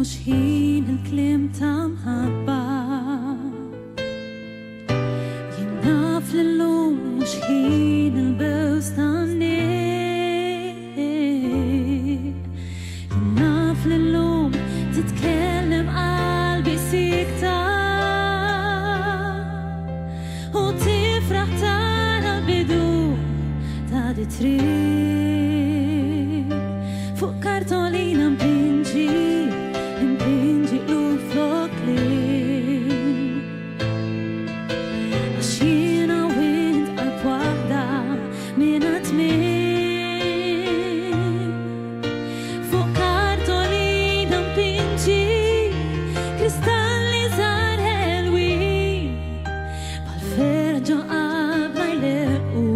mux ħin il-klim ta' mħabba jinnaf l-lum mux ħin il-bews ta' nik jinnaf l-lum titkellem qalbi sikta u tifraħ tara l-bidu ta' di triq fuq kartolina mpinġi l-flok klim għax jiena wint qalb waħda minna tmiem fuq kartolina mpinġi kristalli żgħar ħelwin bħal-ferġo qabla jleqqu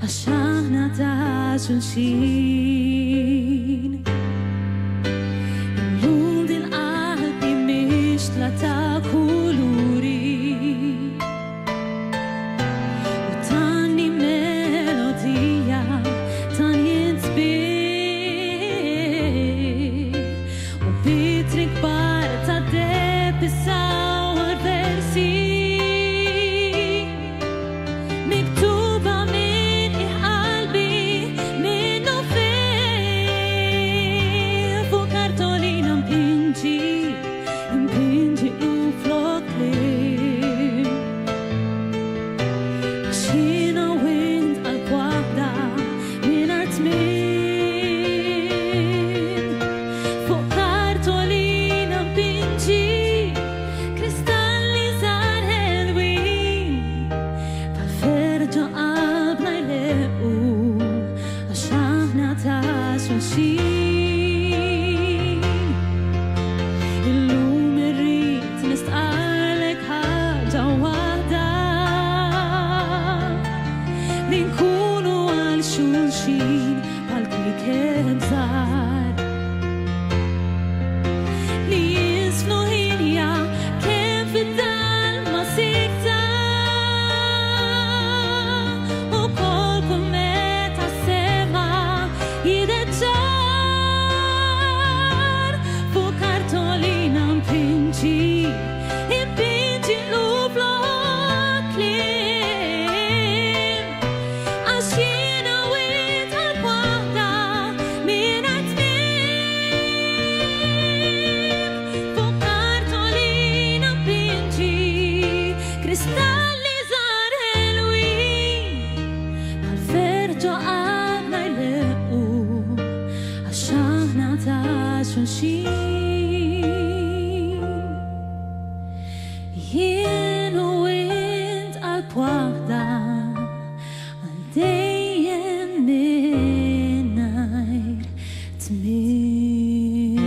għax aħna ta' xulxin illum dil-qalbi mixtla ta' kuluri u tani melodija tani jinsbih u bitri kbar ta' depisaw għal-versi miktuba min iħqalbi minnu fejn fuq kartolina mpinġi l-flok klim għax jiena wint qalb waħda minna tmiem fuq kartolina mpinġi kristalli żgħar ħelwin bħal-ferġo qabla jleqqu għax aħna ta' xulxin illum irrid nistqarlek ħaġa waħda li nkunu għal xulxin bħal-kwiekeb żgħar li jinsfnu ħinja kemm fid-dalma sikta u kol kull meta sema jideċċar fuq kartolina mpinġi l-flok klim għax jiena wint qalb waħda minna tmiem fuq kartolina mpinġi kristalli żgħar ħelwin bħal-ferġo qabla jleqqu għax aħna ta' xulxin jien u int qalb waħda għal dejjem mingħajr tmiem.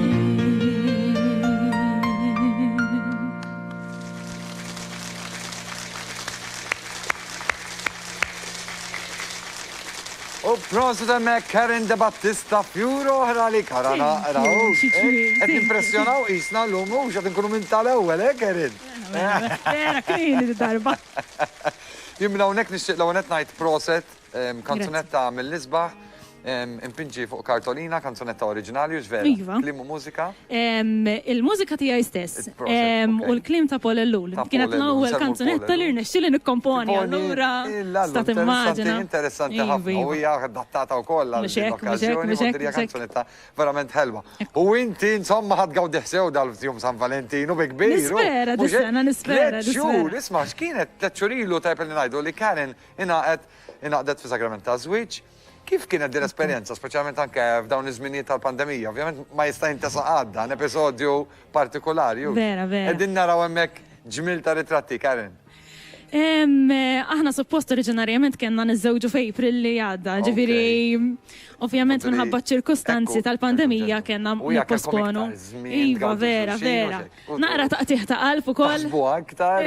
U prosit hemmhekk Karen De Battista fjuru oħra li karana raw. Qed impressjonaw isna llum mhux qed inkunu minn tal-ewwel, Karen? Vera kien darba. Jimla hawnhekk nixtieq l-ewwel qed ngħid proset kanzunetta mill-isbaħ impinġi fuq kartolina, kanzunetta oriġinali u ġvera. Iva. Klim u mużika? Il-mużika tiegħi stess Il-proset, u l-klim ta' Paul Ellul. Ta' Kienet Paul Ellul, l-ewwel semmu kanzunetta Paul li Ellul. rnexxieli nikkomponi allura stat immaġina. Interessanti Iva, ħafna iva. u hija adattata wkoll għal Mhux hekk, l-okkażjoni mhux u hekk, dirja mhux hekk. kanzunetta verament ħelwa. U inti insomma ħadd gawdeħ sew dal-jum San Valentinu bi kbir. Nispera, Mhux hekk? dis-sena, nispera, Tliet xhur, isma' x'kienet tliet xhur ilu tajb li ngħidu li Karen inaqdet fi sagrament ta' żwieġ. Kif kienet din l-esperjenza, speċjalment anke f'dawn iż-żminijiet tal-pandemija? Ovvjament ma jista' jintesa' għadda, un episodju partikolari. Vera, vera. Qegħdin naraw hemmhekk ġmil ta' ritratti, Karen. Aħna suppost oriġinarjament kienna niżżewġu f'April li għadda, ġifieri ovvjament minħabba ċirkustanzi tal-pandemija kienna nipposponu. Iva, vera, vera. Naqra taqtih ta' qalb ukoll. Taħsbu aktar.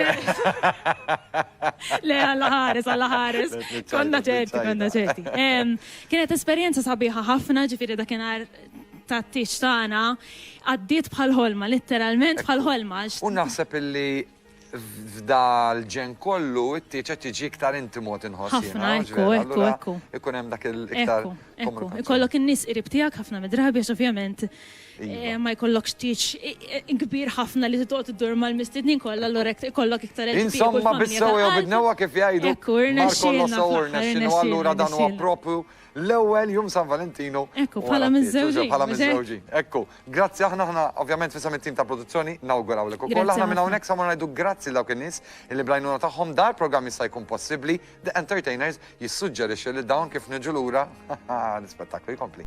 Le, għalla-ħares. Konna ċerti. Kienet esperjenza sabiħa ħafna, ġifieri dakinhar tat-tix tagħna għaddiet bħal-ħolma, letteralment bħal-ħolma. U naħseb illi f'dal-ġen kollu it-tieċa tiġi iktar intimot inħossi. Ħafna, ekku. Ikun hemm dak il-iktar. Ikollok in-nies qrib tiegħek ħafna midrabi għax ovvjament ma jkollokx tiċ kbir ħafna li titoqgħod iddur mal-mistednin kollha allura ikollok iktar Insomma, bis-sewwa bidnewwa kif jgħidu. Ekku, irnexxielna Marko allura dan huwa propju l-ewwel jum San Valentino. Ekku, bħala miż-żewġi. Bħala miż-żewġi. Ekku, grazzi aħna ovvjament fisem it-tim ta' produzzjoni nawgurawlek ukoll aħna minn hawnhekk sa ngħidu grazzi dawk in-nies illi blajnuna tagħhom dar programm jista' jkun possibbli. The Entertainers jissuġġerixxi li dawn kif niġu lura l-ispettaklu jkompli.